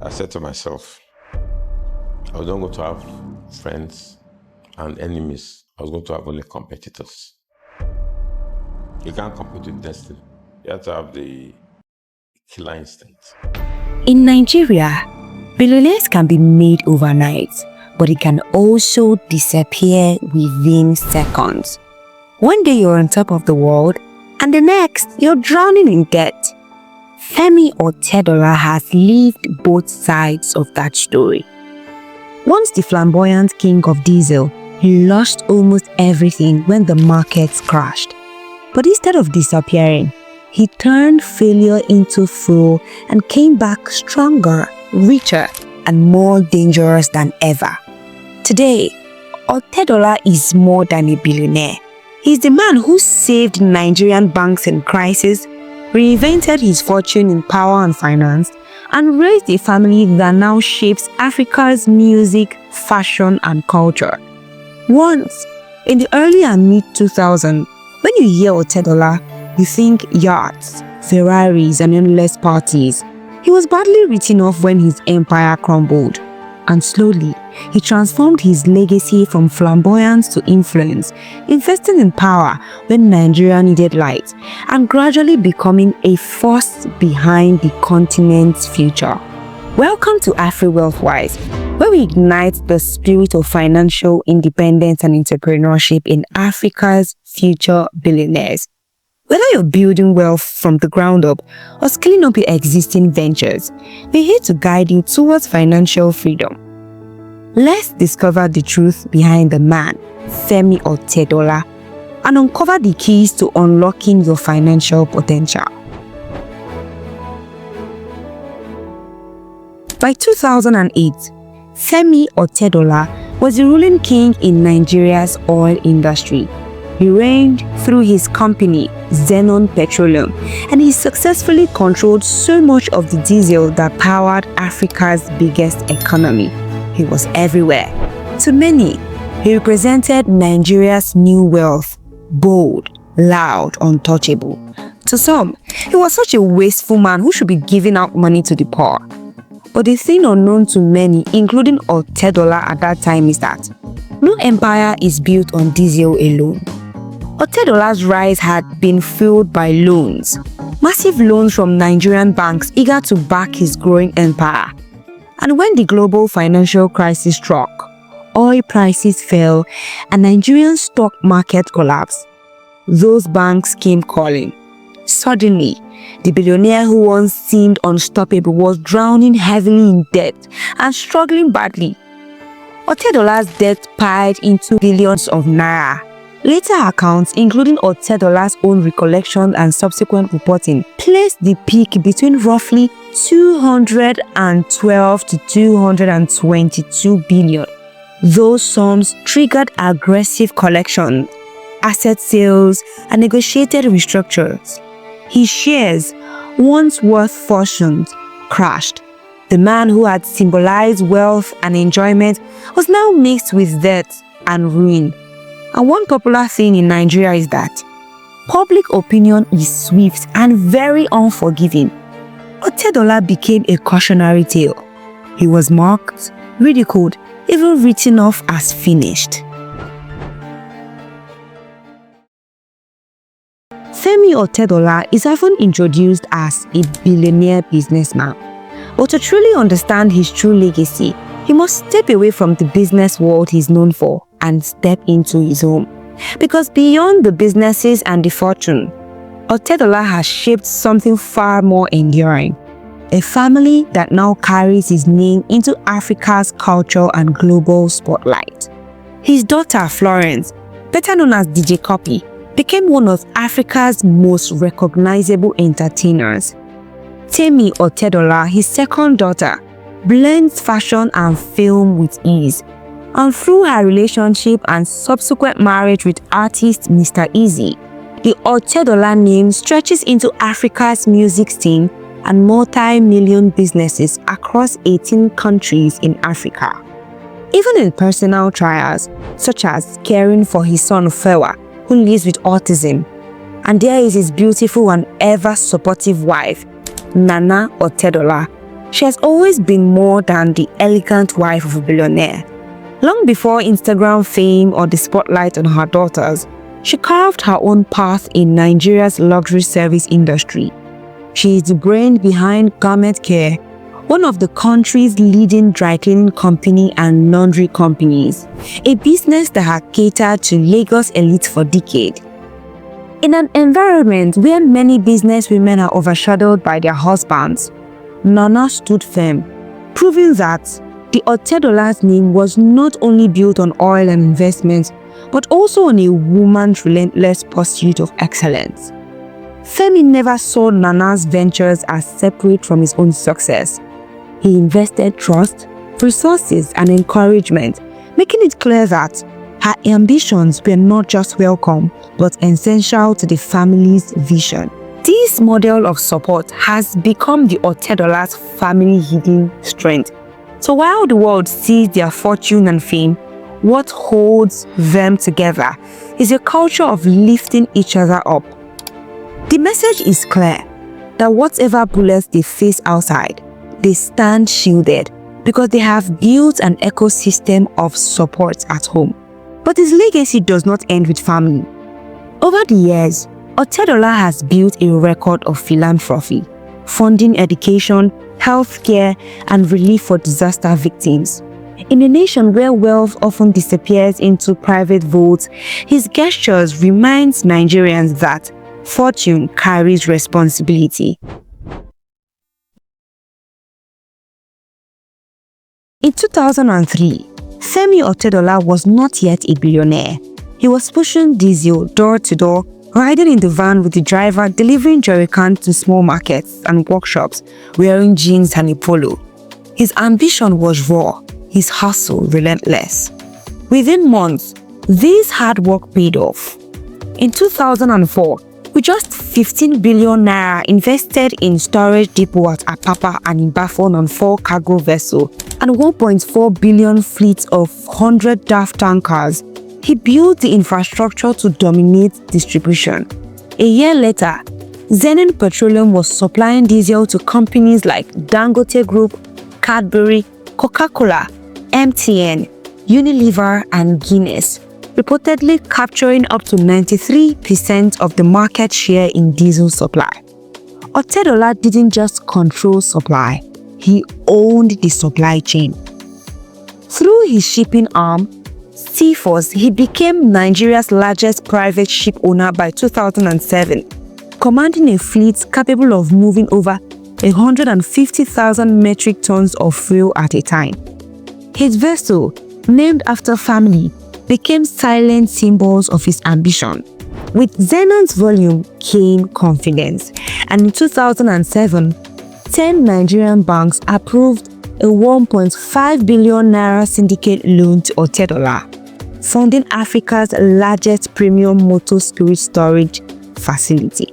I said to myself, I was not going to have friends and enemies. I was going to have only competitors. You can't compete with destiny. You have to have the killer instinct. In Nigeria, billionaires can be made overnight, but it can also disappear within seconds. One day you're on top of the world, and the next you're drowning in debt. Femi Otedola has lived both sides of that story. Once the flamboyant king of diesel, he lost almost everything when the markets crashed. But instead of disappearing, he turned failure into fuel and came back stronger, richer, and more dangerous than ever. Today, Otedola is more than a billionaire. He's the man who saved Nigerian banks in crisis, reinvented his fortune in power and finance, and raised a family that now shapes Africa's music, fashion, and culture. Once, in the early and mid-2000s, when you hear Otedola, you think yachts, Ferraris, and endless parties. He was badly written off when his empire crumbled. And slowly, he transformed his legacy from flamboyance to influence, investing in power when Nigeria needed light, and gradually becoming a force behind the continent's future. Welcome to AfriwealthWise, where we ignite the spirit of financial independence and entrepreneurship in Africa's future billionaires. Whether you're building wealth from the ground up or scaling up your existing ventures, we're here to guide you towards financial freedom. Let's discover the truth behind the man, Femi Otedola, and uncover the keys to unlocking your financial potential. By 2008, Femi Otedola was the ruling king in Nigeria's oil industry. He reigned through his company, Zenon Petroleum, and he successfully controlled so much of the diesel that powered Africa's biggest economy. He was everywhere. To many, he represented Nigeria's new wealth, bold, loud, untouchable. To some, he was such a wasteful man who should be giving out money to the poor. But the thing unknown to many, including Otedola at that time, is that no empire is built on diesel alone. Otedola's rise had been fueled by loans, massive loans from Nigerian banks eager to back his growing empire. And when the global financial crisis struck, oil prices fell and Nigerian stock market collapsed, those banks came calling. Suddenly, the billionaire who once seemed unstoppable was drowning heavily in debt and struggling badly. Otedola's debt piled into billions of naira. Later accounts, including Otedola's own recollection and subsequent reporting, placed the peak between roughly 212 to 222 billion. Those sums triggered aggressive collections, asset sales, and negotiated restructures. His shares, once worth fortunes, crashed. The man who had symbolized wealth and enjoyment was now mixed with debt and ruin. And one popular thing in Nigeria is that public opinion is swift and very unforgiving. Otedola became a cautionary tale. He was mocked, ridiculed, even written off as finished. Femi Otedola is often introduced as a billionaire businessman. But to truly understand his true legacy, he must step away from the business world he's known for and step into his home. Because beyond the businesses and the fortune, Otedola has shaped something far more enduring. A family that now carries his name into Africa's culture and global spotlight. His daughter Florence, better known as DJ Copy, became one of Africa's most recognizable entertainers. Femi Otedola, his second daughter, blends fashion and film with ease. And through her relationship and subsequent marriage with artist Mr. Easy, the Otedola name stretches into Africa's music scene and multi-million businesses across 18 countries in Africa. Even in personal trials, such as caring for his son Fewa, who lives with autism, and there is his beautiful and ever-supportive wife, Nana Otedola, She has always been more than the elegant wife of a billionaire. Long before Instagram fame or the spotlight on her daughters, she carved her own path in Nigeria's luxury service industry. She is the brain behind Garment Care, one of the country's leading dry cleaning company and laundry companies, a business that had catered to Lagos elite for decades. In an environment where many business women are overshadowed by their husbands, Nana stood firm, proving that the Otedola's name was not only built on oil and investments, but also on a woman's relentless pursuit of excellence. Femi never saw Nana's ventures as separate from his own success. He invested trust, resources, and encouragement, making it clear that her ambitions were not just welcome, but essential to the family's vision. This model of support has become the Otedola's family hidden strength. So while the world sees their fortune and fame, what holds them together is a culture of lifting each other up. The message is clear that whatever bullets they face outside, they stand shielded because they have built an ecosystem of support at home. But his legacy does not end with family. Over the years, Otedola has built a record of philanthropy, funding education, healthcare, and relief for disaster victims. In a nation where wealth often disappears into private vaults, his gestures remind Nigerians that fortune carries responsibility. In 2003, Femi Otedola was not yet a billionaire. He was pushing diesel door to door, riding in the van with the driver, delivering jerrycans to small markets and workshops, wearing jeans and a polo. His ambition was raw, his hustle relentless. Within months, this hard work paid off. In 2004, with just 15 billion naira invested in storage depot at Apapa and in Bafon on 4 cargo vessels and 1.4 billion fleet of 100 DAF tankers, he built the infrastructure to dominate distribution. A year later, Zenon Petroleum was supplying diesel to companies like Dangote Group, Cadbury, Coca-Cola, MTN, Unilever, and Guinness, reportedly capturing up to 93% of the market share in diesel supply. Otedola didn't just control supply, he owned the supply chain. Through his shipping arm, Seaforce, he became Nigeria's largest private ship owner by 2007, commanding a fleet capable of moving over 150,000 metric tons of fuel at a time. His vessel, named after family, became silent symbols of his ambition. With Zenon's volume came confidence, and in 2007, 10 Nigerian banks approved a 1.5 billion naira syndicate loan to Otedola, funding Africa's largest premium motor spirit storage facility.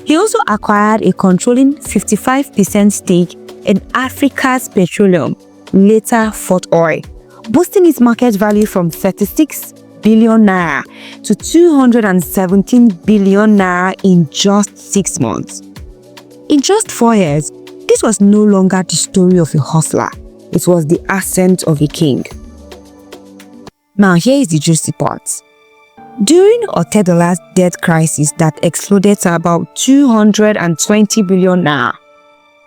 He also acquired a controlling 55% stake in Africa's Petroleum, later Forte, boosting its market value from 36 billion naira to 217 billion naira in just 6 months. In just 4 years, this was no longer the story of a hustler, it was the ascent of a king. Now here is the juicy part. During Otedola's debt crisis that exploded to about 220 billion naira,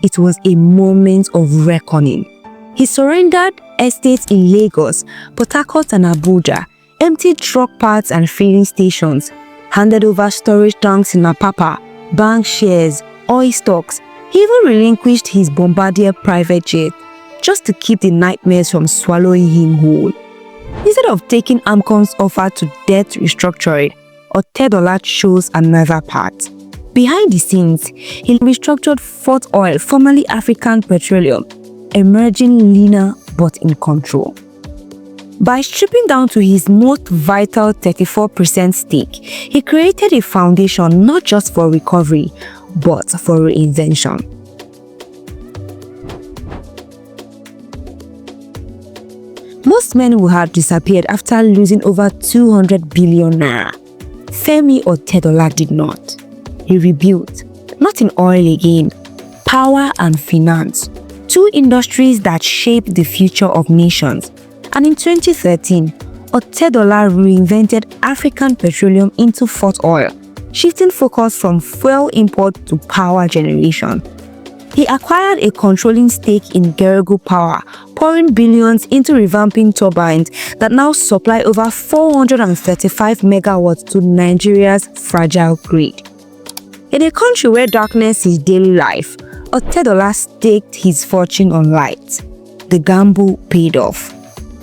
it was a moment of reckoning. He surrendered estates in Lagos, Port Harcourt and Abuja, emptied truck parts and filling stations, handed over storage tanks in Apapa, bank shares, oil stocks. He even relinquished his Bombardier private jet just to keep the nightmares from swallowing him whole. Instead of taking AMCON's offer to debt restructuring, Otedola chose another path. Behind the scenes, he restructured Forte Oil, formerly African Petroleum, emerging leaner but in control. By stripping down to his most vital 34% stake, he created a foundation not just for recovery, but for reinvention. Most men would have disappeared after losing over 200 billion naira. Femi Otedola did not. He rebuilt, not in oil again, power and finance, two industries that shaped the future of nations. And in 2013, Otedola reinvented African petroleum into Forte oil, shifting focus from fuel import to power generation. He acquired a controlling stake in Geregu Power, pouring billions into revamping turbines that now supply over 435 megawatts to Nigeria's fragile grid. In a country where darkness is daily life, Otedola staked his fortune on light. The gamble paid off.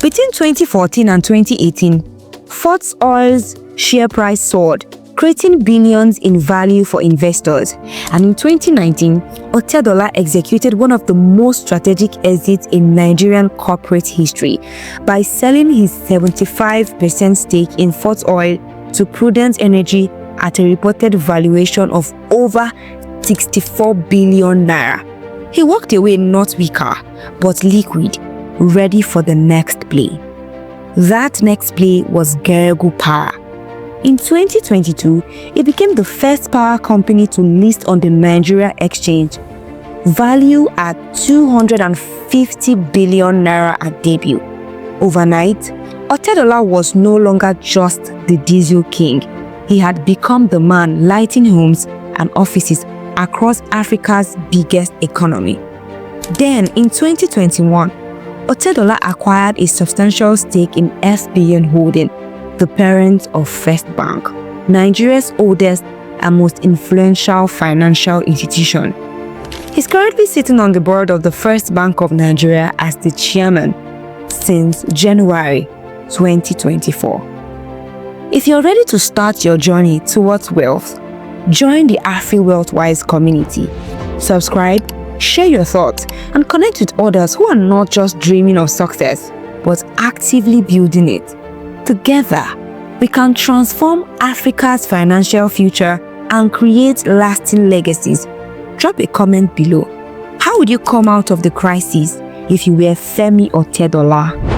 Between 2014 and 2018, Forte Oil's share price soared, creating billions in value for investors. And in 2019, Otedola executed one of the most strategic exits in Nigerian corporate history by selling his 75% stake in Forte Oil to Prudent Energy at a reported valuation of over 64 billion naira. He walked away not weaker, but liquid, ready for the next play. That next play was Geregu Power. In 2022, it became the first power company to list on the Nigeria exchange, valued at 250 billion naira at debut. Overnight, Otedola was no longer just the diesel king. He had become the man lighting homes and offices across Africa's biggest economy. Then, in 2021, Otedola acquired a substantial stake in FBN Holding, the parent of First Bank, Nigeria's oldest and most influential financial institution. He's currently sitting on the board of the First Bank of Nigeria as the chairman since January 2024. If you're ready to start your journey towards wealth, join the AfriwealthWise community. Subscribe, share your thoughts, and connect with others who are not just dreaming of success, but actively building it. Together, we can transform Africa's financial future and create lasting legacies. Drop a comment below. How would you come out of the crisis if you were Femi Otedola?